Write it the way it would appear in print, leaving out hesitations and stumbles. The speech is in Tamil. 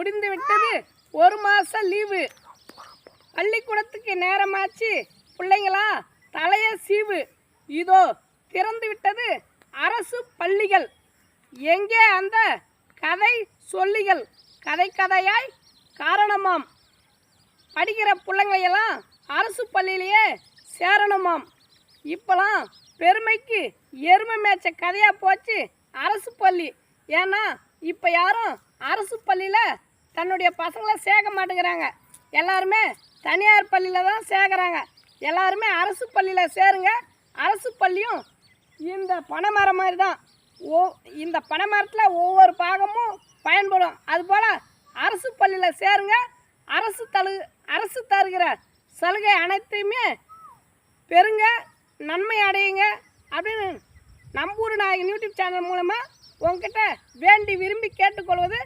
முடிந்து விட்டது 1 மாதம் லீவு. பள்ளிக்கூடத்துக்கு நேரமாச்சு பிள்ளைங்களா தலைய சீவு. இதோ திறந்து விட்டது அரசு பள்ளிகள். எங்கே அந்த கதை சொல்லிகள்? கதை கதையாய் காரணமாம். படிக்கிற பிள்ளைங்களையெல்லாம் அரசு பள்ளியிலேயே சேரணுமாம். இப்போலாம் பெருமைக்கு எருமை மேய்ச்ச கதையாக போச்சு அரசு பள்ளி. ஏன்னா இப்போ யாரும் அரசு பள்ளியில் தன்னுடைய பசங்களை சேர்க்க மாட்டேங்கிறாங்க. எல்லாருமே தனியார் பள்ளியில் தான் சேர்க்குறாங்க. எல்லாருமே அரசு பள்ளியில் சேருங்க. அரசு பள்ளியும் இந்த பனைமரம் மாதிரி தான். இந்த பனைமரத்தில் ஒவ்வொரு பாகமும் பயன்படும். அதுபோல் அரசு பள்ளியில் சேருங்க. அரசு தருகிற சலுகை அனைத்தையுமே பெறுங்க, நன்மை அடையுங்க அப்படின்னு நம்பூர் நாயகன் யூடியூப் சேனல் மூலமாக உங்ககிட்ட வேண்டி விரும்பி கேட்டுக்கொள்வது